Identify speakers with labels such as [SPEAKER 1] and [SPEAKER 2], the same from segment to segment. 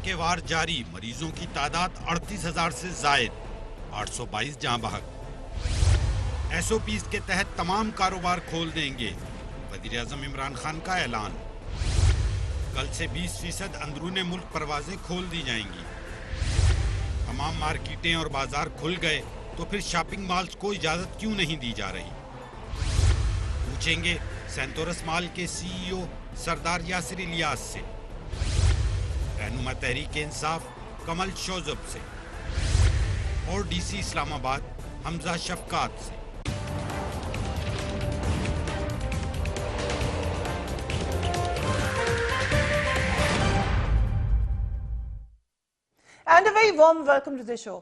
[SPEAKER 1] علاقے وار جاری، مریضوں کی تعداد 38,000 سے زائد، 822 جاں بحق۔ ایس او پیز کے تحت تمام کاروبار کھول دیں گے، وزیر اعظم عمران خان کا اعلان۔ کل سے 20% اندرون ملک پروازیں کھول دی جائیں گی۔ تمام مارکیٹیں اور بازار کھل گئے تو پھر شاپنگ مالز کو اجازت کیوں نہیں دی جا رہی؟ پوچھیں گے سینٹورس مال کے سی ای او سردار یاسر الیاس سے، رہنما تحریک انصاف کمل شوذب سے، اور ڈی سی اسلام آباد حمزہ شفقات سے۔
[SPEAKER 2] And a very warm welcome to the show.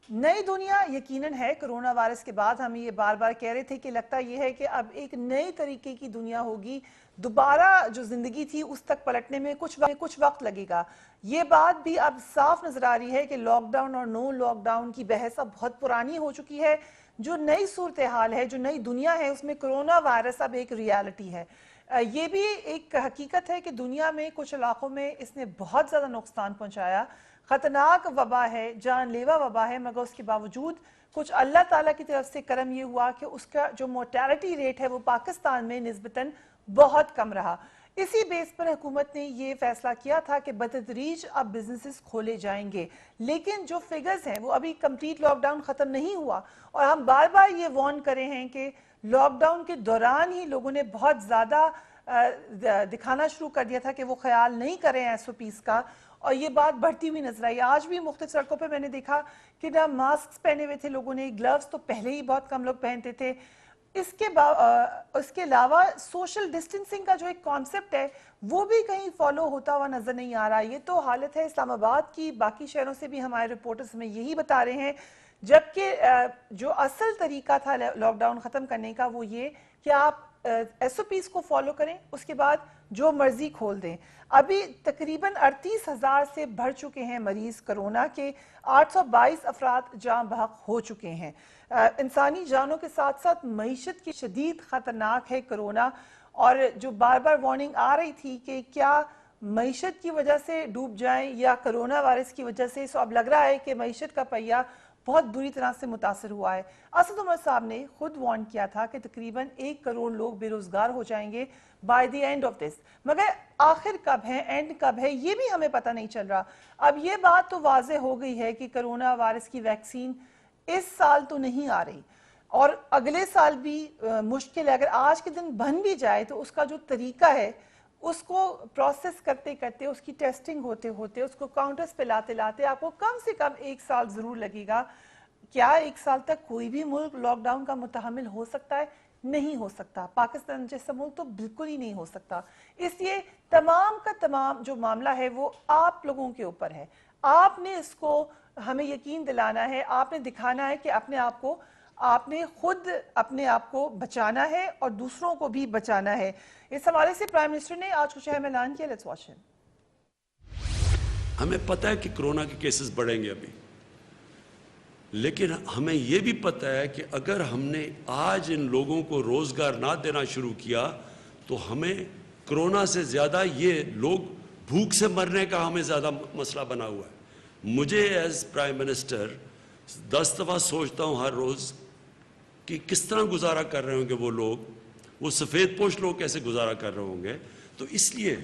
[SPEAKER 2] نئی دنیا یقیناً ہے، کرونا وائرس کے بعد ہم یہ بار بار کہہ رہے تھے کہ لگتا یہ ہے کہ اب ایک نئی طریقے کی دنیا ہوگی، دوبارہ جو زندگی تھی اس تک پلٹنے میں کچھ وقت لگے گا۔ یہ بات بھی اب صاف نظر آ رہی ہے کہ لاک ڈاؤن اور نو لاک ڈاؤن کی بحث اب بہت پرانی ہو چکی ہے۔ جو نئی صورتحال ہے، جو نئی دنیا ہے، اس میں کرونا وائرس اب ایک ریالٹی ہے۔ یہ بھی ایک حقیقت ہے کہ دنیا میں کچھ علاقوں میں اس نے بہت زیادہ نقصان پہنچایا، خطرناک وبا ہے، جان لیوا وبا ہے، مگر اس کے باوجود کچھ اللہ تعالیٰ کی طرف سے کرم یہ ہوا کہ اس کا جو مورٹیلٹی ریٹ ہے وہ پاکستان میں نسبتاً بہت کم رہا۔ اسی بیس پر حکومت نے یہ فیصلہ کیا تھا کہ بتدریج اب بزنسز کھولے جائیں گے، لیکن جو فگرز ہیں وہ ابھی کمپلیٹ لاک ڈاؤن ختم نہیں ہوا، اور ہم بار بار یہ وارن کرے ہیں کہ لاک ڈاؤن کے دوران ہی لوگوں نے بہت زیادہ دکھانا شروع کر دیا تھا کہ وہ خیال نہیں کریں ایس او پیز کا، اور یہ بات بڑھتی ہوئی نظر آئی۔ آج بھی مختلف سڑکوں پہ میں نے دیکھا کہ نہ ماسک پہنے ہوئے تھے لوگوں نے، گلوز تو پہلے ہی بہت کم لوگ پہنتے تھے۔ اس کے علاوہ سوشل ڈسٹنسنگ کا جو ایک کانسیپٹ ہے وہ بھی کہیں فالو ہوتا ہوا نظر نہیں آ رہا۔ یہ تو حالت ہے اسلام آباد کی، باقی شہروں سے بھی ہمارے رپورٹرز ہمیں یہی بتا رہے ہیں، جبکہ جو اصل طریقہ تھا لاک ڈاؤن ختم کرنے کا وہ یہ کہ آپ ایس او پیز کو فالو کریں، اس کے بعد جو مرضی کھول دیں۔ ابھی تقریباً 38,000 سے بڑھ چکے ہیں مریض کرونا کے، 822 افراد جاں بحق ہو چکے ہیں۔ انسانی جانوں کے ساتھ ساتھ معیشت کی شدید خطرناک ہے کرونا، اور جو بار بار وارننگ آ رہی تھی کہ کیا معیشت کی وجہ سے ڈوب جائیں یا کرونا وائرس کی وجہ سے، سو اب لگ رہا ہے کہ معیشت کا پہیہ بہت بری طرح سے متاثر ہوا ہے۔ اسد عمر صاحب نے خود وارن کیا تھا کہ تقریباً 1 کروڑ لوگ بے روزگار ہو جائیں گے by the end of this, مگر آخر کب ہے، اینڈ کب ہے، یہ بھی ہمیں پتہ نہیں چل رہا۔ اب یہ بات تو واضح ہو گئی ہے کہ کرونا وائرس کی ویکسین اس سال تو نہیں آ رہی، اور اگلے سال بھی مشکل ہے۔ اگر آج کے دن بن بھی جائے تو اس کا جو طریقہ ہے اس کو پروسیس کرتے کرتے، اس کی ٹیسٹنگ ہوتے ہوتے، اس کو کاؤنٹرز پہ لاتے لاتے آپ کو کم سے کم 1 سال ضرور لگے گا۔ کیا 1 سال تک کوئی بھی ملک لاک ڈاؤن کا متحمل ہو سکتا ہے؟ نہیں ہو سکتا۔ پاکستان جیسا ملک تو بالکل ہی نہیں ہو سکتا۔ اس لیے تمام کا تمام جو معاملہ ہے وہ آپ لوگوں کے اوپر ہے۔ آپ نے اس کو ہمیں یقین دلانا ہے، آپ نے دکھانا ہے کہ آپ نے خود اپنے آپ کو بچانا ہے اور دوسروں کو بھی بچانا ہے۔ اس حوالے سے پرائم منسٹر نے آج کچھ اہم اعلان کیا، لیٹس واچ ہم۔
[SPEAKER 3] ہمیں پتہ ہے کہ کرونا کے کیسز بڑھیں گے ابھی، لیکن ہمیں یہ بھی پتہ ہے کہ اگر ہم نے آج ان لوگوں کو روزگار نہ دینا شروع کیا تو ہمیں کرونا سے زیادہ یہ لوگ بھوک سے مرنے کا ہمیں زیادہ مسئلہ بنا ہوا ہے۔ مجھے ایز پرائم منسٹر 10 دفعہ سوچتا ہوں ہر روز کہ کس طرح گزارا کر رہے ہوں گے وہ لوگ، وہ سفید پوش لوگ کیسے گزارا کر رہے ہوں گے۔ تو اس لیے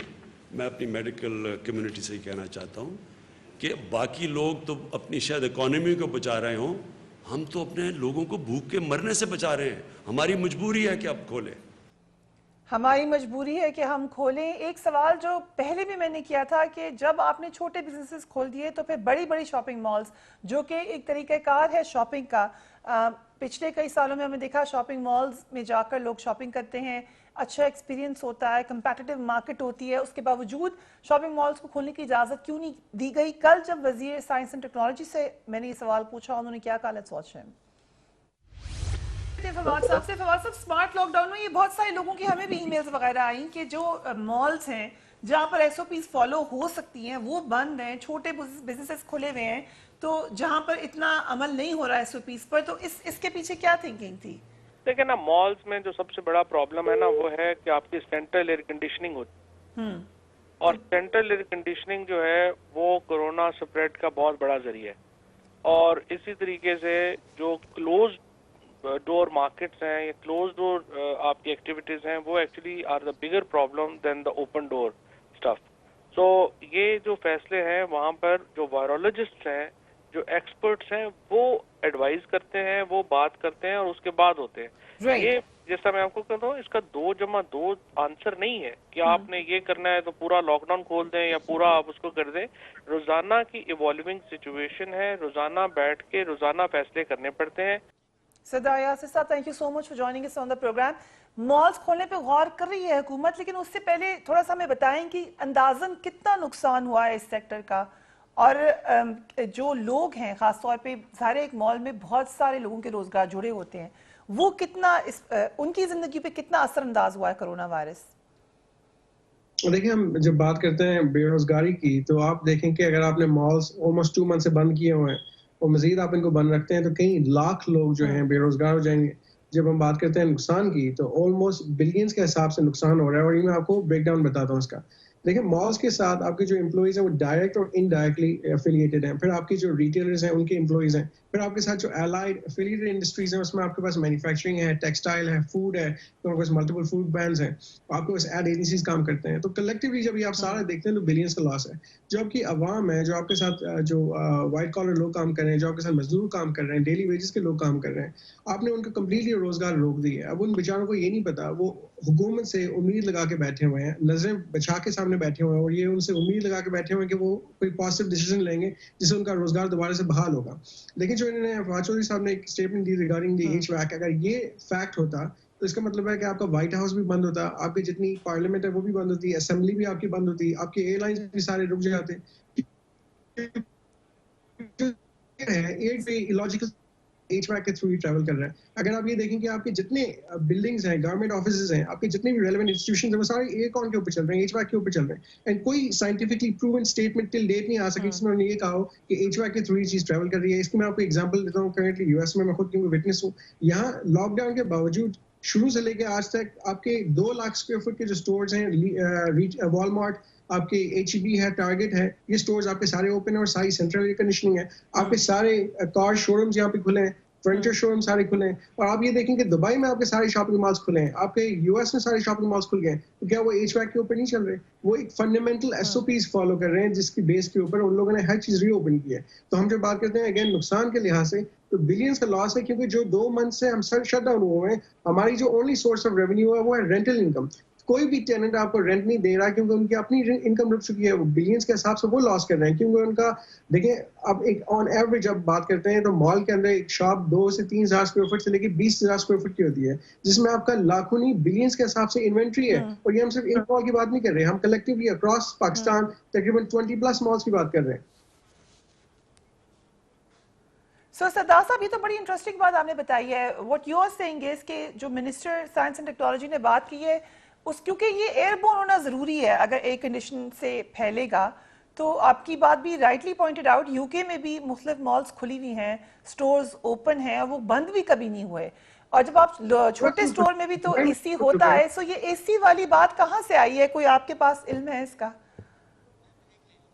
[SPEAKER 3] میں اپنی میڈیکل کمیونٹی سے ہی کہنا چاہتا ہوں کہ باقی لوگ تو اپنی شاید اکانومی کو بچا رہے ہوں، ہم تو اپنے لوگوں کو بھوک کے مرنے سے بچا رہے ہیں۔ ہماری مجبوری ہے کہ اب کھولیں،
[SPEAKER 2] ہماری مجبوری ہے کہ ہم کھولیں۔ ایک سوال جو پہلے بھی میں نے کیا تھا کہ جب آپ نے چھوٹے بزنسز کھول دیے تو پھر بڑی بڑی شاپنگ مالز، جو کہ ایک طریقہ کار ہے شاپنگ کا، پچھلے کئی سالوں میں ہمیں دیکھا شاپنگ مالز میں جا کر لوگ شاپنگ کرتے ہیں، اچھا ایکسپیرینس ہوتا ہے، کمپیٹیٹیو مارکیٹ ہوتی ہے، اس کے باوجود شاپنگ مالز کو کھولنے کی اجازت کیوں نہیں دی گئی؟ کل جب وزیر سائنس اینڈ ٹیکنالوجی سے میں نے یہ سوال پوچھا، انہوں نے کیا کہا، لیٹس واچ ہم۔ فواد صاحب سمارٹ لاک ڈاؤن میں یہ بہت سارے لوگوں کی ہمیں بھی ای میلز وغیرہ آئیں کہ جو مالز ہیں جہاں پر ایس او پیز فالو ہو سکتی ہیں وہ بند ہیں، چھوٹے بزنسز کھلے ہوئے ہیں، تو جہاں پر اتنا عمل نہیں ہو رہا ایس او پیز پر، تو اس کے پیچھے کیا تھنکنگ تھی؟
[SPEAKER 4] دیکھیں نا، مالز میں جو سب سے بڑا پرابلم ہے نا وہ ہے کہ آپ کی سینٹرل ایئر کنڈیشننگ ہوتی ہے، اور سینٹرل ایئر کنڈیشننگ جو ہے وہ کورونا اسپریڈ کا بہت بڑا ذریعہ ہے. اور اسی طریقے سے جو کلوز ڈور مارکیٹس ہیں یا کلوز ڈور آپ کی ایکٹیویٹیز ہیں وہ actually are the bigger problem then the open door stuff. So یہ جو فیصلے ہیں وہاں پر جو وائرولوجسٹ ہیں جو ایکسپرٹس ہیں وہ ایڈوائز کرتے ہیں, وہ بات کرتے ہیں اور اس کے بعد ہوتے ہیں. یہ جیسا میں آپ کو کہتا ہوں اس کا 2+2 آنسر نہیں ہے کہ آپ نے یہ کرنا ہے تو پورا لاک ڈاؤن کھول دیں یا پورا آپ اس کو کر دیں. روزانہ کی ایوالونگ سچویشن ہے, روزانہ بیٹھ کے روزانہ فیصلے کرنے پڑتے ہیں.
[SPEAKER 2] سردار یاسر صاحب, thank you so much for joining اس آن دا پروگرام. مالز کھولنے پہ غور کر رہی ہے حکومت, لیکن اس سے پہلے تھوڑا سا ہمیں بتائیں کہ اندازاً کتنا نقصان ہوا ہے اس سیکٹر کا, اور جو لوگ ہیں خاص طور پہ ظاہر ایک مال میں بہت سارے لوگوں کے روزگار جڑے ہوتے ہیں, وہ کتنا ان کی زندگی پہ کتنا اثر انداز ہوا ہے کرونا وائرس؟
[SPEAKER 5] دیکھیں, ہم جب بات کرتے ہیں بے روزگاری کی تو آپ دیکھیں کہ اگر آپ نے مالز آلموسٹ 2 منتھ سے بند کیے ہوئے ہیں اور مزید آپ ان کو بند رکھتے ہیں تو کئی لاکھ لوگ جو ہیں بے روزگار ہو جائیں گے. جب ہم بات کرتے ہیں نقصان کی تو آلموسٹ بلینز کے حساب سے نقصان ہو رہا ہے, اور یہ میں آپ کو بریک ڈاؤن بتاتا ہوں اس کا. دیکھیں, مالز کے ساتھ آپ کے جو امپلائیز ہیں وہ ڈائریکٹ اور انڈائریکٹلی ایفیلیٹڈ ہیں. پھر آپ کی جو ریٹیلرز ہیں ان کے امپلائیز ہیں. پھر آپ کے ساتھ جو الائڈ ایفیلیٹڈ انڈسٹریز ہیں اس میں آپ کے پاس مینوفیکچرنگ ہے, ٹیکسٹائل ہے, فوڈ ہے, تو آپ کے پاس ملٹیپل فوڈ برانڈز ہیں, آپ کے پاس ایڈ ایجنسیز کام کرتے ہیں. تو کلیکٹیولی جب یہ آپ سارا دیکھتے ہیں تو بلینز کا لاس ہے. جو آپ کی عوام ہے, جو آپ کے ساتھ جو وائٹ کالر لوگ کام کر رہے ہیں, جو آپ کے ساتھ مزدور کام کر رہے ہیں, ڈیلی ویجز کے لوگ کام کر رہے ہیں, آپ نے ان کا کمپلیٹلی روزگار روک دی ہے. اب ان بیچاروں کو یہ نہیں پتا, وہ حکومت سے امید لگا کے بیٹھے ہوئے ہیں, نظریں بچا کے سامنے بیٹھے ہوئے ہیں, اور یہ ان سے امید لگا کے بیٹھے ہوئے ہیں کہ وہ کوئی پازیٹیو ڈیسیژن لیں گے جس سے ان کا روزگار دوبارہ سے بحال ہوگا. لیکن جو انہوں نے فواد چودھری صاحب نے ایک اسٹیٹمنٹ دی ریگارڈنگ دی ایچ ویک, اگر یہ فیکٹ ہوتا تو اس کا مطلب ہے کہ آپ کا وائٹ ہاؤس بھی بند ہوتا, آپ کی جتنی پارلیمنٹ ہے وہ بھی بند ہوتی, اسمبلی بھی آپ کی بند ہوتی, آپ کے ایئر لائنز بھی سارے رک جاتے. ایچ ویک کے تھرو ہی ٹریول کر رہا ہے. اگر آپ یہ دیکھیں کہ آپ کے جتنے بلڈنگز ہیں, گورنمنٹ آفیسز ہیں, آپ کے جتنے بھی ریلیونٹ انسٹیٹیوشنز ہیں, وہ سارے ایئر کون کے اوپر چل رہے ہیں, ایچ ویک کے اوپر چل رہے ہیں. اینڈ کوئی scientifically proven statement till date نہیں آ سکی جس میں انہوں نے یہ کہا ہو کہ ایچ ویک کے تھرو یہ چیز ٹریول کر رہی ہے. اس کی میں آپ کو ایگزامپل دیتا ہوں. کرنٹلی یو ایس میں خود کیونکہ وٹنس ہوں, یہاں لاک ڈاؤن کے باوجود شروع سے لے کے آج تک آپ کے 2 لاکھ اسکوائر فٹ کے جو اسٹورز ہیں, والمارٹ, آپ کے ایچ ای بی ہے, ٹارگیٹ ہے, یہ اسٹورز آپ کے سارے اوپن ہیں اور ساری سینٹرل ایئر کنڈیشننگ ہے. آپ کے سارے کار شو رومز یہاں پہ کھلے ہیں, فرنیچر شو روم سارے کھلے ہیں. اور آپ یہ دیکھیں کہ دبئی میں آپ کے سارے شاپنگ مالز کھلے ہیں, آپ کے یو ایس میں سارے شاپنگ مالز کھل گئے ہیں. تو کیا وہ ایچ ویک کے اوپر نہیں چل رہے؟ وہ ایک fundamental S O Ps follow کر رہے ہیں جس کی بیس کے اوپر ان لوگوں نے ہر چیز ری اوپن کی ہے. تو ہم جب بات کرتے ہیں اگین نقصان کے لحاظ سے تو بلینز کا لاس ہے, کیونکہ جو 2 منتھ سے ہم شٹ ڈاؤن ہوئے ہیں, ہماری جو اونلی سورس آف ریونیو ہے وہ ہے رینٹل انکم. کوئی بھی ٹیننٹ آپ کو رینٹ نہیں دے رہا کیونکہ ان کی اپنی انکم رک چکی ہے. بلینز کے حساب سے وہ لاس کر رہے ہیں کیونکہ ان کا دیکھیں, اب ایک آن ایوریج جب بات کرتے ہیں تو مال کے اندر ایک شاپ 2 سے 3 ہزار اسکوائر فٹ سے لے کے 20 ہزار اسکوائر فٹ کی ہوتی ہے, جس میں آپ کا لاکھوں نہیں بلینز کے حساب سے انوینٹری ہے. اور یہ ہم صرف ایک مال کی بات نہیں کر رہے, ہم کلیکٹیولی اکراس پاکستان تقریباً 20+ مالز کی بات کر رہے ہیں.
[SPEAKER 2] سردار صاحب, یہ تو بڑی انٹرسٹنگ بات آپ نے بتائی ہے. واٹ یو آر سیئنگ از کہ جو منسٹر سائنس اینڈ ٹیکنالوجی نے بات کی ہے اس, کیونکہ یہ ایئر بورن ہونا ضروری ہے اگر ایئر کنڈیشن سے پھیلے گا, تو آپ کی بات بھی رائٹلی پوائنٹڈ آؤٹ, یو کے میں بھی مختلف مالز کھلی ہوئی ہیں, سٹورز اوپن ہیں, اور وہ بند بھی کبھی نہیں ہوئے. اور جب آپ چھوٹے سٹور میں بھی تو اے سی ہوتا ہے, سو یہ اے سی والی بات کہاں سے آئی ہے؟ کوئی آپ کے پاس علم ہے اس کا؟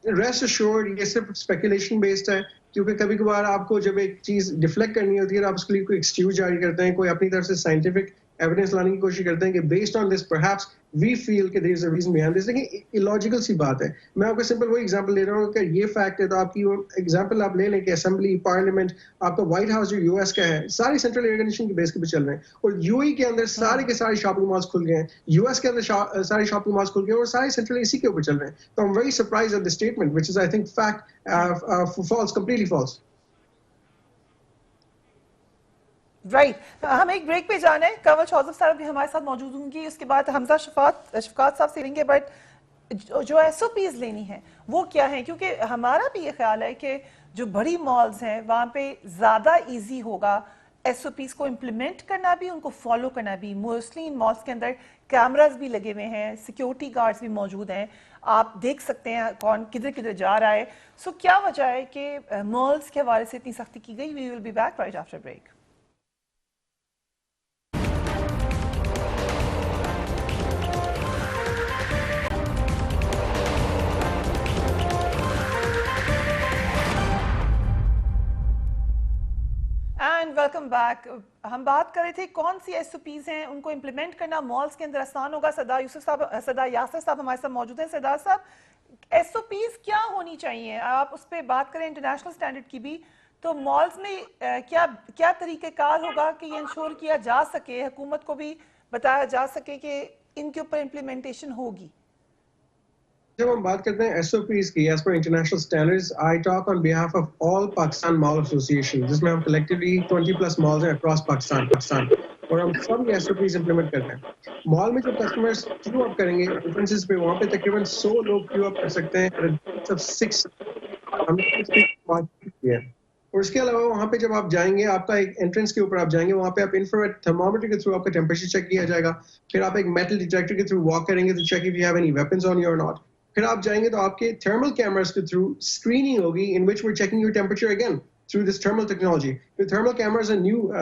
[SPEAKER 5] ریسٹ ایشورڈ یہ صرف اسپیکولیشن بیسڈ ہے, کیونکہ کبھی کبھار آپ کو جب ایک چیز ڈیفلیکٹ کرنی ہوتی ہے تو آپ اس کے لیے کوئی ایکسکیوز جاری کرتے ہیں, کوئی اپنی طرف سے سائنٹیفک ایویڈنس لانے کی کوشش کرتے ہیں کہ based on this perhaps we فیل کہ دیر از اے ریزن بیہائنڈ دس. لیکن الوجیکل سی بات ہے. میں آپ کو سمپل وہی ایگزامپل دے رہا ہوں کہ یہ فیکٹ ہے, تو آپ کی وہ ایگزامپل آپ لے لیں کہ اسمبلی, پارلیمنٹ, آپ کا وائٹ ہاؤس جو یو ایس کا ہے, ساری سینٹرل ایئر کنڈیشن کی بیس کے پہ چل رہے ہیں. اور یو ای کے اندر سارے کے سارے شاپنگ مالز کھل گئے ہیں, یو ایس کے اندر سارے شاپنگ مالز کھل گئے ہیں, اور سارے سینٹرل اے سی کے اوپر چل رہے ہیں. تو I'm very surprised at the statement, which is I think fact false, completely false.
[SPEAKER 2] Right, ہم ایک بریک پہ جانا ہے. کنور شوزف صاحب بھی ہمارے ساتھ موجود ہوں گی, اس کے بعد حمزہ شفقات صاحب سے لیں گے. بٹ جو ایس او پیز لینی ہے وہ کیا ہیں؟ کیونکہ ہمارا بھی یہ خیال ہے کہ جو بڑی مالز ہیں وہاں پہ زیادہ ایزی ہوگا ایس او پیز کو امپلیمنٹ کرنا بھی, ان کو فالو کرنا بھی. موسٹلی ان مالز کے اندر کیمراز بھی لگے ہوئے ہیں, سیکیورٹی گارڈز بھی موجود ہیں, آپ دیکھ سکتے ہیں کون کدھر کدھر جا رہا ہے. سو کیا وجہ ہے کہ مالز کے حوالے سے اتنی سختی کی گئی؟ We will be back right after break. Welcome back. ہم بات کر رہے تھے کون سی ایس او پیز ہیں ان کو امپلیمنٹ کرنا مالز کے اندر آسان ہوگا. صدا یاسر صاحب ہمارے ساتھ موجود ہیں. صدا صاحب, ایس او پیز کیا ہونی چاہیے؟ آپ اس پہ بات کریں انٹرنیشنل سٹینڈرڈ کی بھی, تو مالز میں کیا طریقہ کار ہوگا کہ یہ انشور کیا جا سکے, حکومت کو بھی بتایا جا سکے کہ ان کے اوپر امپلیمنٹیشن ہوگی؟
[SPEAKER 5] جب ہم بات کرتے ہیں ایس او پیز کی as per international standards, I talk on behalf of all Pakistan mall association, جس میں ہم کلیکٹیولی 20+ مالز ہیں اکراس پاکستان, اور ہم سب ایس او پیز امپلیمنٹ کرتے ہیں. مال میں جو کسٹمرز کیو اپ کریں گے انٹرنسز پہ, وہاں پہ تقریباً 100 لوگ کیو اپ کر سکتے ہیں. اور اس کے علاوہ وہاں پہ جب آپ جائیں گے, آپ کا ایک انٹرنس کے اوپر آپ جائیں گے, وہاں پہ آپ انفراریڈ تھرمامیٹر کے تھرو آپ کا ٹیمپریچر چیک کیا جائے گا. پھر آپ ایک میٹل ڈیٹیکٹر کے تھرو واک کریں گے تو check if you have any weapons on you or not. پھر آپ جائیں گے تو آپ کے تھرمل کیمراز کے تھرو اسکریننگ ہوگی in which we checking your temperature again through this thermal technology. The thermal cameras are new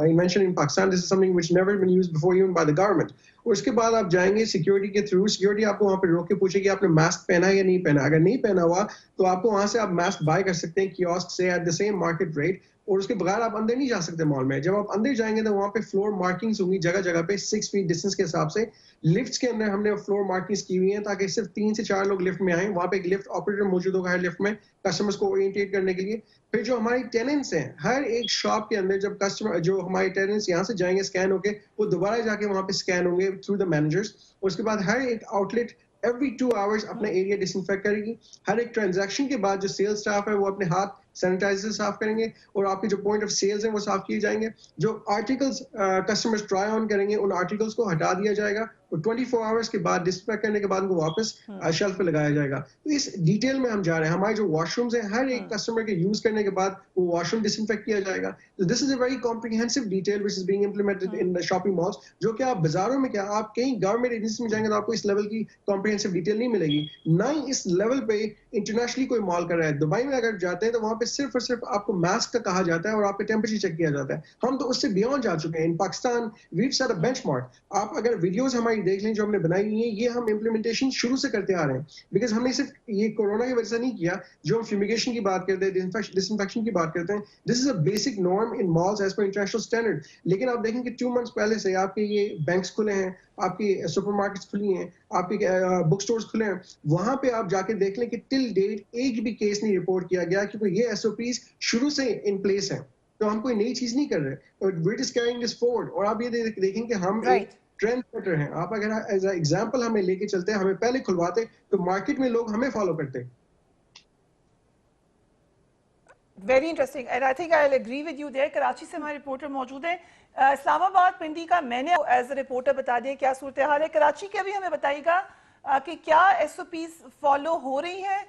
[SPEAKER 5] invention in Pakistan. This is something which never been used before even by the government. اور اس کے بعد آپ جائیں گے security کے through, security آپ کو وہاں پہ روک کے پوچھے گی آپ نے ماسک پہنا ہے یا نہیں پہنا. اگر نہیں پہنا ہوا تو آپ کو وہاں سے آپ ماسک بائی کر سکتے ہیں کیوسک سے at the same market rate, اور اس کے بغیر آپ اندر نہیں جا سکتے مال میں. جب آپ اندر جائیں گے تو وہاں پہ فلور مارکنگز ہوں گی جگہ جگہ پہ 6 feet ڈسٹینس کے حساب سے. لفٹس کے اندر ہم نے فلور مارکنگز کی ہوئی ہیں تاکہ صرف 3 سے 4 لوگ لفٹ میں آئیں. وہاں پہ ایک لفٹ آپریٹر موجود ہوگا ہر لفٹ میں کسٹمرز کو اورینٹیٹ کرنے کے لیے. پھر جو ہماری ٹیننٹس ہیں ہر ایک شاپ کے اندر, جب کسٹمر جو ہمارے ٹیننٹس یہاں سے جائیں گے اسکین ہو کے, وہ دوبارہ جا کے وہاں پہ اسکین ہوں گے تھرو دا مینیجرز. اور اس کے بعد ہر ایک آؤٹ لیٹ ایوری 2 hours اپنا ایریا ڈس انفیکٹ کرے گی. ہر ایک ٹرانزیکشن کے بعد جو سیل سٹاف ہے وہ اپنے ہاتھ سینیٹائزر صاف کریں گے, اور آپ کے جو پوائنٹ آف سیلز ہیں وہ صاف کیے جائیں گے. جو آرٹیکلز کسٹمرز ٹرائی آن کریں گے ان آرٹیکلز کو ہٹا دیا جائے گا, اور 24 hours کے بعد ڈس انفیکٹ کرنے کے بعد ان کو واپس شیلف پہ لگایا جائے گا. تو اس ڈیٹیل میں ہم جا رہے ہیں. ہمارے جو واش رومز ہیں ہر ایک کسٹمر کے یوز کرنے کے بعد وہ واش روم ڈس انفیکٹ کیا جائے گا. تو this is a very comprehensive detail which is being implemented in shopping malls, جو کہ آپ بازاروں میں کیا آپ کہیں گورنمنٹ ایجنسی میں جائیں گے تو آپ کو اس لیول کی کمپریہنسو ڈیٹیل نہیں ملے گی. نہ ہی اس لیول پہ انٹرنیشنلی کوئی مال کر رہا ہے. دبئی میں اگر جاتے ہیں تو وہاں پہ صرف اور صرف آپ کو ماسک کا کہا جاتا ہے اور آپ کا ٹیمپریچر چیک کیا جاتا ہے. ہم تو اس سے بیونڈ جا چکے ہیں. ان پاکستان ویو سیٹ اے بینچ مارک. آپ اگر ویڈیوز ہماری دیکھ لیں جو ہم نے بنائی ہوئی ہیں, یہ ہم امپلیمنٹیشن شروع سے کرتے آ رہے ہیں. بیکاز ہم نے صرف یہ کورونا کی وجہ سے نہیں کیا. جو ہم فیومیگیشن کی بات کرتے ہیں, ڈس انفیکشن کی بات کرتے ہیں, this is a basic norm in malls as per international standard. لیکن آپ دیکھیں کہ 2 months پہلے سے آپ کے یہ بینکس کھلے ہیں, آپ کی سپر مارکیٹس کھلی ہیں, آپ کے بک سٹورز کھلے ہیں. وہاں پہ آپ جا کے دیکھ لیں کہ ٹل ڈیٹ ایک بھی کیس نہیں رپورٹ کیا گیا, کیونکہ یہ ایس او پیز شروع سے ان پلیس ہیں. تو ہم کوئی نئی چیز نہیں کر رہے, we just carrying this forward. اور آپ یہ دیکھیں کہ ہم ایک ٹرینڈ سیٹر ہیں. آپ اگر ایز اے ایگزامپل ہمیں لے کے چلتے ہیں, ہمیں پہلے کھلواتے تو مارکیٹ میں لوگ ہمیں فالو کرتے.
[SPEAKER 2] Very interesting and I think I will agree with you there. Karachi سے ہمارے رپورٹر موجود ہیں. اسلام آباد پنڈی کا میں نے ایز اے رپورٹر بتا دیا کیا صورتحال ہے. کراچی کے بھی ہمیں بتائیے گا کہ کیا ایس او پیز فالو ہو رہی ہیں.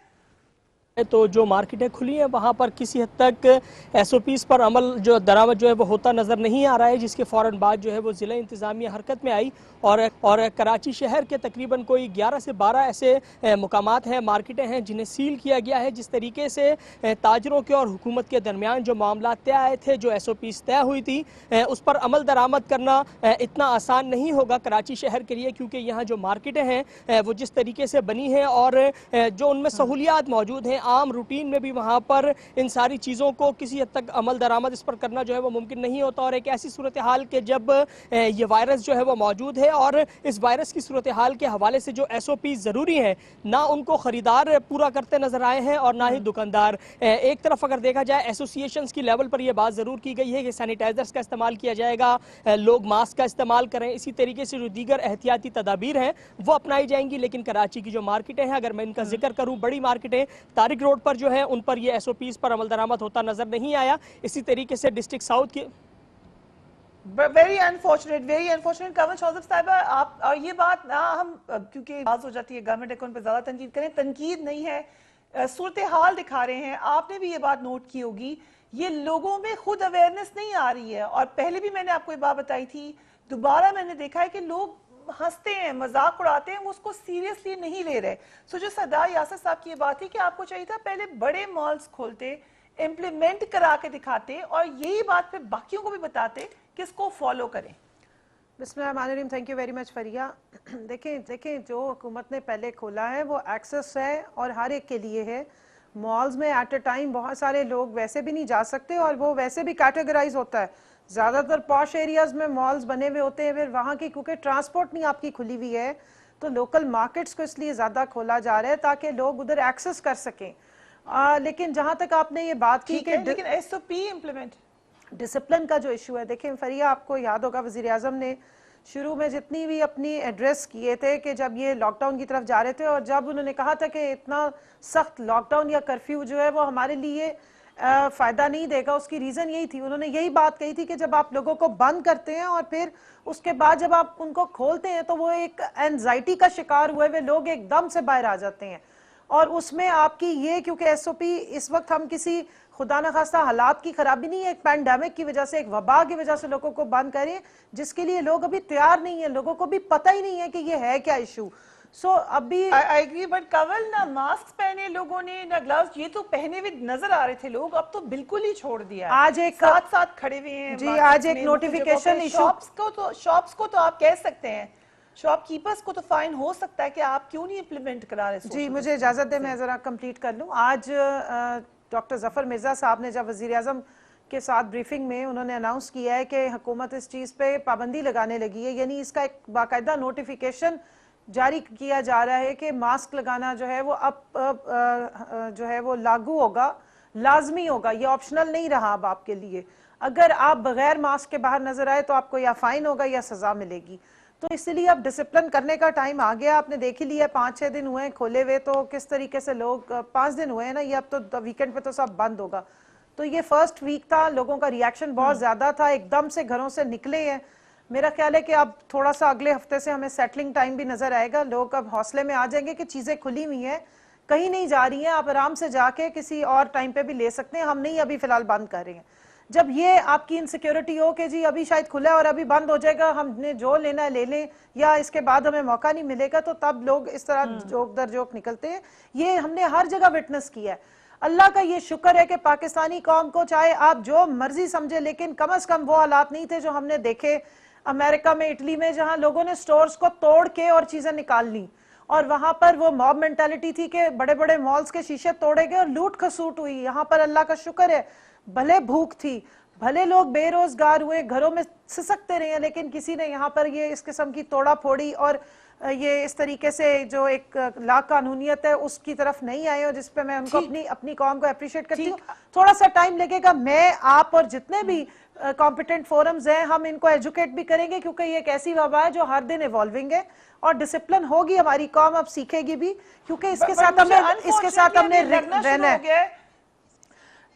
[SPEAKER 6] تو جو مارکیٹیں کھلی ہیں وہاں پر کسی حد تک ایس او پیز پر عمل جو درآمد جو ہے وہ ہوتا نظر نہیں آ رہا ہے, جس کے فوراً بعد جو ہے وہ ضلع انتظامیہ حرکت میں آئی اور کراچی شہر کے تقریباً کوئی 11 سے 12 ایسے مقامات ہیں, مارکیٹیں ہیں جنہیں سیل کیا گیا ہے. جس طریقے سے تاجروں کے اور حکومت کے درمیان جو معاملات طے آئے تھے, جو ایس او پیز طے ہوئی تھی, اس پر عمل درآمد کرنا اتنا آسان نہیں ہوگا کراچی شہر کے لیے, کیونکہ یہاں جو مارکیٹیں ہیں وہ جس طریقے سے بنی ہیں اور جو ان میں سہولیات موجود ہیں, عام روٹین میں بھی وہاں پر ان ساری چیزوں کو کسی حد تک عمل درآمد اس پر کرنا جو ہے وہ ممکن نہیں ہوتا. اور ایک ایسی صورتحال کہ جب یہ وائرس جو ہے وہ موجود ہے اور اس وائرس کی صورتحال کے حوالے سے جو ایس او پیز ضروری ہیں, نہ ان کو خریدار پورا کرتے نظر آئے ہیں اور نہ ہی دکاندار. ایک طرف اگر دیکھا جائے ایسوسیشنز کی لیول پر یہ بات ضرور کی گئی ہے کہ سینیٹائزرز کا استعمال کیا جائے گا, لوگ ماسک کا استعمال کریں, اسی طریقے سے جو دیگر احتیاطی تدابیر ہیں وہ اپنائی جائیں گی. لیکن کراچی کی جو مارکیٹیں ہیں, اگر میں ان کا ذکر کروں, بڑی مارکیٹیں طارق روڈ پر جو ہے ان پر یہ ایس او پیز پر عمل درآمد ہوتا نظر نہیں آیا. اسی طریقے سے ڈسٹرکٹ ساؤتھ کی
[SPEAKER 2] ویری انفارچونیٹ. کنول شوزف صاحبہ, آپ اور یہ بات ہم کیونکہ باز ہو جاتی ہے گورنمنٹ اکاؤنٹ پہ زیادہ تنقید کریں, تنقید نہیں ہے, صورتحال دکھا رہے ہیں. آپ نے بھی یہ بات نوٹ کی ہوگی, یہ لوگوں میں خود اویئرنیس نہیں آ رہی ہے. اور پہلے بھی میں نے آپ کو یہ بات بتائی تھی, دوبارہ میں نے دیکھا ہے کہ لوگ ہنستے ہیں, مذاق اڑاتے ہیں, وہ اس کو سیریسلی نہیں لے رہے. سو جو صدا یاسر صاحب کی یہ بات تھی کہ آپ کو چاہیے تھا پہلے بڑے مالز کھولتے, امپلیمنٹ کرا کے دکھاتے, اور یہی بات پہ باقیوں کو بھی بتاتے کہ اس کو فالو کریں.
[SPEAKER 7] بسم اللہ الرحمن الرحیم. Thank you very much Fariha. دیکھیں جو حکومت نے پہلے کھولا ہے وہ ایکسس ہے اور ہر ایک کے لیے ہے. مالز میں ایٹ اے ٹائم بہت سارے لوگ ویسے بھی نہیں جا سکتے اور وہ ویسے بھی کیٹیگرائز ہوتا ہے. زیادہ تر پاش ایریاز میں مالز بنے ہوئے ہوتے ہیں, پھر وہاں کی کیونکہ ٹرانسپورٹ نہیں آپ کی کھلی ہوئی ہے تو لوکل مارکیٹس کو اس لیے زیادہ کھولا جا رہا ہے تاکہ لوگ ادھر ایکسس کر سکیں. لیکن جہاں تک آپ نے یہ بات کی کہ
[SPEAKER 2] لیکن ایس او پی امپلیمنٹ
[SPEAKER 7] ڈسپلن کا جو ایشو ہے, دیکھیں فریہ آپ کو یاد ہوگا وزیر اعظم نے شروع میں جتنی بھی اپنی ایڈریس کیے تھے کہ جب یہ لاک ڈاؤن کی طرف جا رہے تھے اور جب انہوں نے کہا تھا کہ اتنا سخت لاک ڈاؤن یا کرفیو جو ہے وہ ہمارے لیے فائدہ نہیں دے گا, اس کی ریزن یہی تھی. انہوں نے یہی بات کہی تھی کہ جب آپ لوگوں کو بند کرتے ہیں اور پھر اس کے بعد جب آپ ان کو کھولتے ہیں تو وہ ایک اینزائٹی کا شکار ہوئے ہوئے لوگ ایک دم سے باہر آ جاتے ہیں, اور اس میں آپ کی یہ کیونکہ ایس او پی اس وقت ہم کسی خدا نخواستہ حالات کی خرابی نہیں ہے, ایک پینڈیمک کی وجہ سے, ایک وبا کی وجہ سے لوگوں کو بند کریں جس کے لیے لوگ ابھی تیار نہیں ہیں, لوگوں کو بھی پتہ ہی نہیں ہے کہ یہ ہے کیا ایشو. سو ابھی
[SPEAKER 2] I agree, but کول نہ ماسک پہنے لوگوں نے نہ گلاوز, یہ تو پہنے ہوئے نظر آ رہے تھے لوگ, اب تو بالکل ہی چھوڑ دیا.
[SPEAKER 7] آج ایک
[SPEAKER 2] ساتھ ساتھ کھڑے ہوئے ہیں
[SPEAKER 7] جی, آج ایک نوٹیفیکیشن ایشو,
[SPEAKER 2] شاپس کو تو آپ کہہ سکتے ہیں, شاپ کیپرز کو تو فائن ہو سکتا ہے کہ آپ کیوں نہیں امپلیمنٹ کرا رہے.
[SPEAKER 7] جی مجھے اجازت دیں میں ذرا کمپلیٹ کر لوں. آج ڈاکٹر ظفر مرزا صاحب نے جب وزیر اعظم کے ساتھ بریفنگ میں انہوں نے اناؤنس کیا ہے کہ حکومت اس چیز پہ پابندی لگانے لگی ہے, یعنی اس کا ایک باقاعدہ نوٹیفیکیشن جاری کیا جا رہا ہے کہ ماسک لگانا جو ہے وہ اب جو ہے وہ لاگو ہوگا, لازمی ہوگا, یہ آپشنل نہیں رہا اب آپ کے لیے. اگر آپ بغیر ماسک کے باہر نظر آئے تو آپ کو یا فائن ہوگا یا سزا ملے گی. تو اس لیے اب ڈسپلن کرنے کا ٹائم آ گیا. آپ نے دیکھ ہی لیا 5-6 دن ہوئے ہیں کھولے ہوئے, تو کس طریقے سے لوگ 5 دن ہوئے ہیں نا, یہ اب تو ویکنڈ پہ تو سب بند ہوگا. تو یہ فرسٹ ویک تھا, لوگوں کا ریاکشن بہت زیادہ تھا, ایک دم سے گھروں سے نکلے ہیں. میرا خیال ہے کہ اب تھوڑا سا اگلے ہفتے سے ہمیں سیٹلنگ ٹائم بھی نظر آئے گا, لوگ اب حوصلے میں آ جائیں گے کہ چیزیں کھلی ہوئی ہیں, کہیں نہیں جا رہی ہیں, آپ آرام سے جا کے کسی اور ٹائم پہ بھی لے سکتے ہیں, ہم نہیں ابھی فی الحال بند کر رہے ہیں. جب یہ آپ کی انسیکیورٹی ہو کہ جی ابھی شاید کھلا ہے اور ابھی بند ہو جائے گا, ہم نے جو لینا ہے لے لیں یا اس کے بعد ہمیں موقع نہیں ملے گا, تو تب لوگ اس طرح جوک در جوک نکلتے ہیں. یہ ہم نے ہر جگہ وٹنس کیا ہے. اللہ کا یہ شکر ہے کہ پاکستانی قوم کو چاہے آپ جو مرضی سمجھے, لیکن کم از کم وہ حالات نہیں تھے جو ہم نے دیکھے امریکہ میں, اٹلی میں, جہاں لوگوں نے سٹورز کو توڑ کے اور چیزیں نکال لیں, اور وہاں پر وہ موب مینٹالٹی تھی کہ بڑے بڑے مالز کے شیشے توڑے گئے اور لوٹ کھسوٹ ہوئی. یہاں پر اللہ کا شکر ہے بھلے بھوک تھی, بھلے لوگ بے روزگار ہوئے, گھروں میں سسکتے رہے ہیں, لیکن کسی نے یہاں پر یہ اس قسم کی توڑا پھوڑی اور یہ اس طریقے سے جو ایک لا قانونیت ہے اس کی طرف نہیں آئے, اور جس پہ میں ان کو اپنی قوم کو اپریشیٹ کرتی ہوں. تھوڑا سا ٹائم لگے گا, میں آپ اور جتنے بھی کمپیٹنٹ فورمز ہیں ہم ان کو ایجوکیٹ بھی کریں گے, کیونکہ یہ ایک ایسی وبا ہے جو ہر دن ایوالونگ ہے, اور ڈسپلن ہوگی, ہماری قوم اب سیکھے گی بھی, کیونکہ اس کے ساتھ ہم نے رہنا ہے.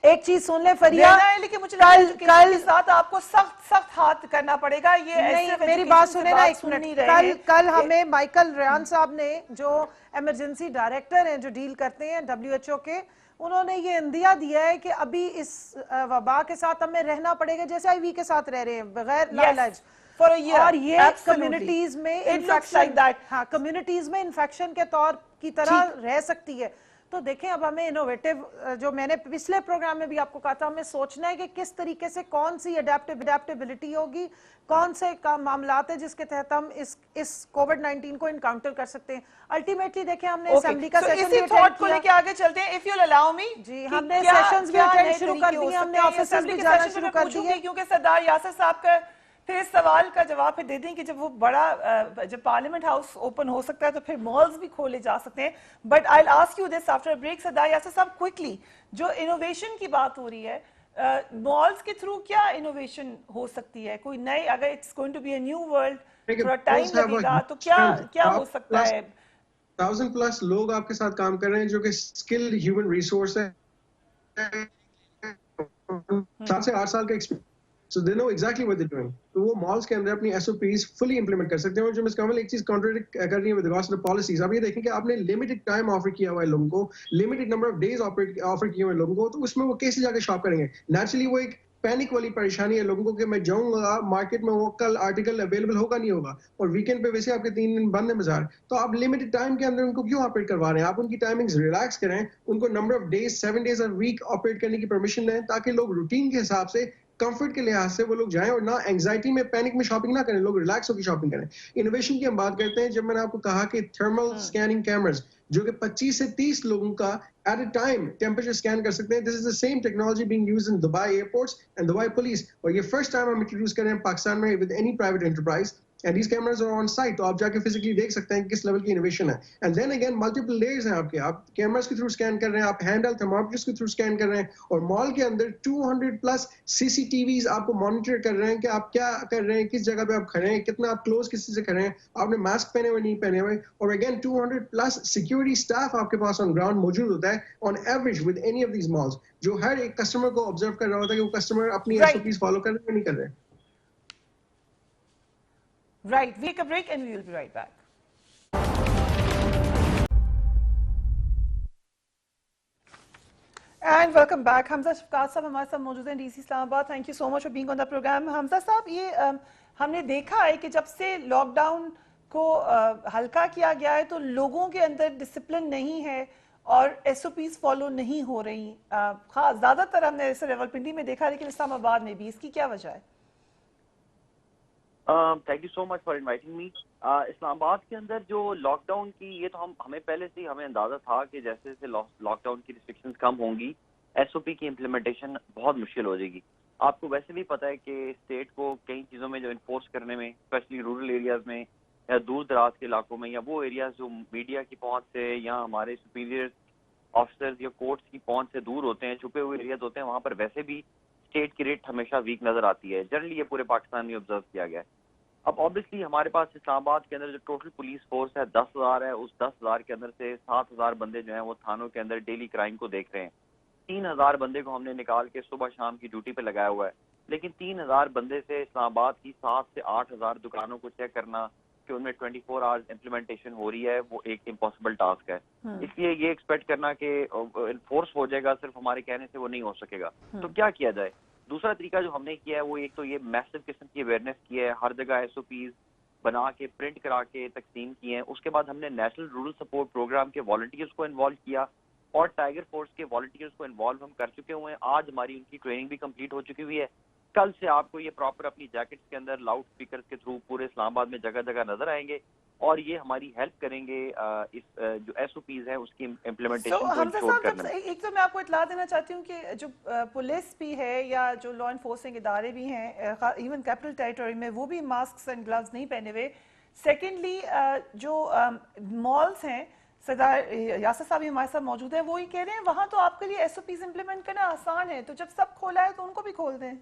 [SPEAKER 7] ایک چیز سن لیں فریہ,
[SPEAKER 2] لیکن مجھے کل ساتھ آپ کو سخت ہاتھ کرنا پڑے گا. یہ
[SPEAKER 7] نہیں, میری بات سنیں نا ایک منٹ. کل ہمیں مائیکل ریان صاحب نے جو ایمرجنسی ڈائریکٹر ہیں جو ڈیل کرتے ہیں WHO کے, انہوں نے یہ اندیا دیا ہے کہ ابھی اس وبا کے ساتھ ہمیں رہنا پڑے گا جیسے HIV کے ساتھ رہ رہے ہیں بغیر لاعلاج, اور یہ کمیونٹیز میں انفیکشن کے طور کی طرح رہ سکتی ہے. تو دیکھیں اب ہمیں انوویٹو, جو میں نے پچھلے پروگرام میں بھی آپ کو کہا تھا, ہمیں سوچنا ہے کہ کس طریقے سے کون سی اڈیپٹیبلٹی ہوگی, کون سے معاملات ہیں جس کے تحت ہم اس کووڈ-19 کو انکاؤنٹر کر سکتے ہیں. الٹیمیٹلی دیکھیں ہم نے اسمبلی کا سیشن بھی
[SPEAKER 2] اٹینڈ کیا, لے کے آگے چلتے ہیں, if you'll allow me.
[SPEAKER 7] جی, ہم نے سیشنز بھی اٹینڈ شروع کر دیے, ہم نے آفیسز بھی جانا شروع کر دیے,
[SPEAKER 2] کیونکہ سردار یاسر صاحب کا پھر اس سوال کا جواب پھر دے دیں کہ جب وہ بڑا جب پارلیمنٹ ہاؤس اوپن ہو سکتا ہے تو پھر مالز بھی کھولے جا سکتے ہیں. But I will ask you this after break. سردار یاسر صاحب کوئکلی, جو انوویشن کی بات ہو رہی ہے, مالز کے تھرو کیا انوویشن ہو سکتی ہے, کوئی نئے, اگر it's going to be a new world, تھوڑا ٹائم لگے گا, تو کیا ہو سکتا ہے؟
[SPEAKER 5] 1000+ لوگ آپ کے ساتھ کام کر رہے ہیں جو کہ اسکلڈ ہیومن ریسورس ہے, 7 سے 8 سال کا experience, so they know exactly what they're doing. تو وہ malls کے اندر اپنی SOPs fully implement کر سکتے ہیں. اور جو مس کمل ایک چیز contradict کر رہی ہے with regards to the policies, آپ یہ دیکھیں کہ آپ نے limited time offer کیا ہوا ہے لوگوں کو, limited number of days offer کیے ہوئے لوگوں کو, تو اس میں وہ کیسے جا کے شاپ کریں گے؟ نیچرلی وہ ایک پینک والی پریشانی ہے لوگوں کو کہ میں جاؤں گا مارکیٹ میں, وہ کل آرٹیکل اویلیبل ہوگا نہیں ہوگا, اور ویکینڈ پہ ویسے آپ کے 3 دن بند ہے بازار, تو آپ لمیٹڈ ٹائم کے اندر ان کو کیوں آپریٹ کروا رہے ہیں؟ آپ ان کی ٹائمنگز ریلیکس کریں, ان کو number of days 7 days a week operate کرنے کی پرمیشن دیں, تاکہ لوگ روٹین کے حساب سے کمفرٹ کے لحاظ سے وہ لوگ جائیں اور نہ اینگزائٹی میں پینک میں شاپنگ نہ کریں, لوگ ریلیکس ہو کے شاپنگ کریں. انوویشن کی ہم بات کرتے ہیں, جب میں نے آپ کو کہا کہ تھرمل اسکیننگ کیمراز جو کہ 25 سے 30 لوگوں کا at a time temperature scan کر سکتے ہیں, this is the same technology being used in Dubai airports and Dubai police, اور یہ فرسٹ ٹائم ہم انٹروڈیوس کر رہے ہیں پاکستان میں with any private enterprise. And these cameras are on site, تو آپ جا کے فزیکلی دیکھ سکتے ہیں کس لیول کی انوویشن ہے. And then again multiple layers ہیں آپ کے, آپ کیمراز کے تھرو اسکین کر رہے ہیں, آپ ہینڈ ہیلڈ تھرمامیٹرز کے تھرو اسکین کر رہے ہیں, اور مال کے اندر 200+ CCTVs آپ کو مانیٹر کر رہے ہیں کہ آپ کیا کر رہے ہیں, کس جگہ پہ آپ کھڑے ہیں, کتنا آپ کلوز کسی سے کر رہے ہیں, آپ نے ماسک پہنے ہوئے نہیں پہنے ہوئے, اور اگین 200+ سیکورٹی اسٹاف آپ کے پاس آن گراؤنڈ موجود ہوتا ہے on average with any of these malls, جو ہر ایک کسٹمر کو آبزرو کر رہا ہوتا ہے کہ وہ کسٹمر اپنی SOPs فالو کر رہے ہیں یا نہیں کر رہے ہیں.
[SPEAKER 2] Right, we take a break and we will be right back. And welcome back. حمزہ شفقات صاحب ہمارے ساتھ موجود ہیں DC اسلام آباد. Thank you so much for being on the program. حمزہ صاحب, یہ ہم نے دیکھا ہے کہ جب سے لاک ڈاؤن کو ہلکا کیا گیا ہے تو لوگوں کے اندر ڈسپلن نہیں ہے اور SOPs فالو نہیں ہو رہی. خاص زیادہ تر ہم نے ایسے راولپنڈی میں دیکھا, لیکن اسلام آباد میں بھی. اس کی کیا وجہ ہے؟
[SPEAKER 8] Thank you so much for inviting me. Islamabad کے اندر جو لاک ڈاؤن کی, یہ تو ہمیں پہلے سے ہی ہمیں اندازہ تھا کہ جیسے جیسے لاک ڈاؤن کی ریسٹرکشنز کم ہوں گی, SOP کی امپلیمنٹیشن بہت مشکل ہو جائے گی. آپ کو ویسے بھی پتہ ہے کہ اسٹیٹ کو کئی چیزوں میں جو انفورس کرنے میں, اسپیشلی رورل ایریاز میں یا دور دراز کے علاقوں میں, یا وہ ایریاز جو میڈیا کی پہنچ سے یا ہمارے سپیریئر آفیسرز یا کورٹس کی پہنچ سے دور ہوتے ہیں, چھپے ہوئے ایریاز ہوتے ہیں, وہاں پر ویسے بھی اسٹیٹ کی ریٹ ہمیشہ ویک نظر آتی ہے. جنرلی یہ پورے پاکستان میں آبزرو کیا گیا ہے. اب آبویسلی ہمارے پاس اسلام آباد کے اندر جو ٹوٹل پولیس فورس ہے 10,000 ہے, اس 10,000 کے اندر سے 7,000 بندے جو ہیں وہ تھانوں کے اندر ڈیلی کرائم کو دیکھ رہے ہیں. 3,000 بندے کو ہم نے نکال کے صبح شام کی ڈیوٹی پہ لگایا ہوا ہے, لیکن 3,000 بندے سے اسلام آباد کی 7 سے 8,000 دکانوں کو چیک کرنا کہ ان میں 24 آورز امپلیمنٹیشن ہو رہی ہے, وہ ایک امپاسبل ٹاسک ہے. اس لیے یہ ایکسپیکٹ کرنا کہ انفورس ہو جائے گا صرف ہمارے کہنے سے وہ نہیں ہو سکے گا. تو کیا کیا جائے؟ دوسرا طریقہ جو ہم نے کیا ہے وہ ایک تو یہ میسو قسم کی اویئرنیس کی ہے, ہر جگہ SOPs بنا کے پرنٹ کرا کے تقسیم کی ہیں. اس کے بعد ہم نے نیشنل رورل سپورٹ پروگرام کے والنٹیئرز کو انوالو کیا اور ٹائیگر فورس کے والنٹیئرز کو انوالو ہم کر چکے ہوئے ہیں. آج ہماری ان کی ٹریننگ بھی کمپلیٹ ہو چکی ہوئی ہے. کل سے آپ کو یہ پراپر اپنی جیکٹس کے اندر لاؤڈ اسپیکرز کے تھرو پورے اسلام آباد میں جگہ جگہ نظر آئیں گے, اور یہ ہماری ہیلپ کریں گے اس جو SOPs ہیں اس کی امپلیمنٹیشن کو انشور کرنے میں.
[SPEAKER 2] ایک تو میں آپ کو اطلاع دینا چاہتی ہوں کہ جو پولیس بھی ہے یا جو لا انفورسنگ ادارے بھی ہیں ایون کیپٹل ٹیریٹوری میں, وہ بھی ماسکس اینڈ گلوز نہیں پہنے ہوئے. سیکنڈلی جو مالز ہیں, سردار یاسر صاحب ہمارے ساتھ موجود ہیں, وہ یہ کہہ رہے ہیں وہاں تو آپ کے لیے SOPs امپلیمنٹ کرنا آسان ہے, تو جب سب کھولا ہے تو ان کو بھی کھول دیں.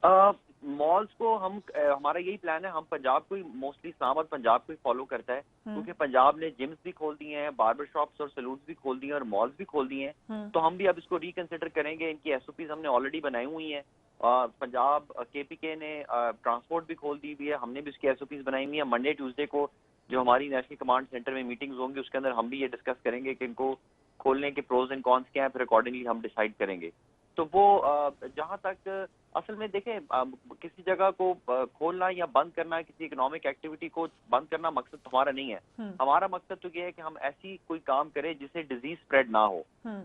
[SPEAKER 8] مالز کو ہمارا یہی پلان ہے, ہم پنجاب کو ہی موسٹلی اسلام آباد پنجاب کو ہی فالو کرتا ہے, کیونکہ پنجاب نے جمز بھی کھول دی ہیں, باربر شاپس اور سلونز بھی کھول دی ہیں اور مالز بھی کھول دی ہیں. تو ہم بھی اب اس کو ریکنسیڈر کریں گے. ان کی SOPs ہم نے آلریڈی بنائی ہوئی ہیں. پنجاب KPK نے ٹرانسپورٹ بھی کھول دی ہوئی ہے, ہم نے بھی اس کی SOPs بنائی ہوئی ہیں. منڈے ٹیوزڈے کو جو ہماری نیشنل کمانڈ سینٹر میں میٹنگز ہوں گی, اس کے اندر ہم بھی یہ ڈسکس کریں گے کہ ان کو کھولنے کے پروز اینڈ کونس کیا ہیں, پھر اکارڈنگلی ہم ڈیسائیڈ کریں گے. تو وہ جہاں تک اصل میں دیکھیں, کسی جگہ کو کھولنا یا بند کرنا, کسی اکنامک ایکٹیویٹی کو بند کرنا مقصد ہمارا نہیں ہے. ہمارا مقصد تو یہ ہے کہ ہم ایسی کوئی کام کریں جس سے ڈیزیز اسپریڈ نہ ہو.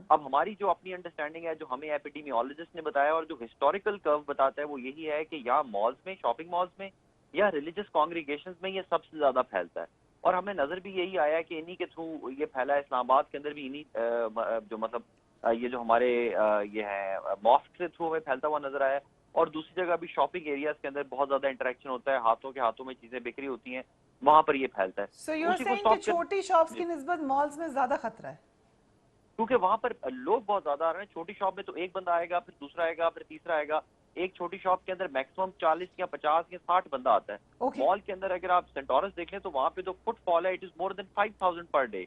[SPEAKER 8] اب ہماری جو اپنی انڈرسٹینڈنگ ہے, جو ہمیں ایپیڈیمیولوجسٹ نے بتایا اور جو ہسٹوریکل کرو بتاتا ہے, وہ یہی ہے کہ یا مالز میں, شاپنگ مالز میں یا ریلیجس کانگریگیشنز میں یہ سب سے زیادہ پھیلتا ہے. اور ہمیں نظر بھی یہی آیا کہ انہی کے تھرو یہ پھیلا ہے. اسلام آباد کے اندر بھی انہی جو مطلب یہ جو ہمارے یہ ہے ماسک کے تھرو ہمیں پھیلتا ہوا نظر آیا, اور دوسری جگہ بھی شاپنگ ایریاز کے اندر بہت زیادہ انٹریکشن ہوتا ہے, ہاتھوں کے ہاتھوں میں چیزیں بکری ہوتی ہیں, وہاں پر یہ پھیلتا ہے.
[SPEAKER 2] سو یو آر سیئنگ کہ چھوٹی شاپس کی نسبت مالز میں زیادہ خطرہ ہے,
[SPEAKER 8] کیونکہ وہاں پر لوگ بہت زیادہ آ رہے ہیں. چھوٹی شاپ میں تو ایک بندہ آئے گا, پھر دوسرا آئے گا, پھر تیسرا آئے گا. ایک چھوٹی شاپ کے اندر میکسیمم 40 یا 50 یا 60 بندہ آتا ہے. مال کے اندر اگر آپ سینٹورس دیکھ لیں تو وہاں پہ جو فٹ فال ہے, it is more than 5,000 per day.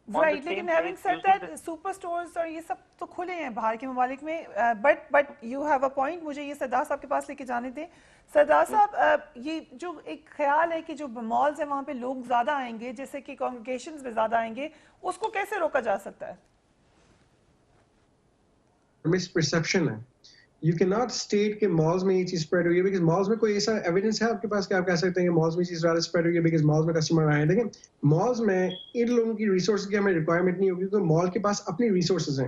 [SPEAKER 2] Right, لیکن having said that superstores اور یہ سب تو کھلے ہیں باہر کے ممالک میں, but you have a point. مجھے یہ سردار صاحب کے پاس لے کے جانے دیں. سردار صاحب, یہ جو ایک خیال ہے کہ جو مالز ہیں وہاں پہ لوگ زیادہ آئیں گے, جیسے کہ کانگریگیشنز میں زیادہ آئیں گے, اس کو کیسے روکا جا سکتا ہے؟
[SPEAKER 5] مس پرسیپشن ہے. یو کی ناٹ اسٹیٹ کہ مالز میں یہ چیز اسپریڈ ہوئی ہے, بیکاز مالز میں کوئی ایسا ایویڈنس ہے آپ کے پاس کہ آپ کہہ سکتے ہیں کہ مالز میں چیز زیادہ اسپریڈ ہوئی ہے بیکاز مالز میں کسٹمر آئے ہیں. دیکھیں, مالز میں ان لوگوں کی ریسورسز کی ہمیں ریکوائرمنٹ نہیں ہوگی, کیونکہ مال کے پاس اپنی ریسورسز ہیں.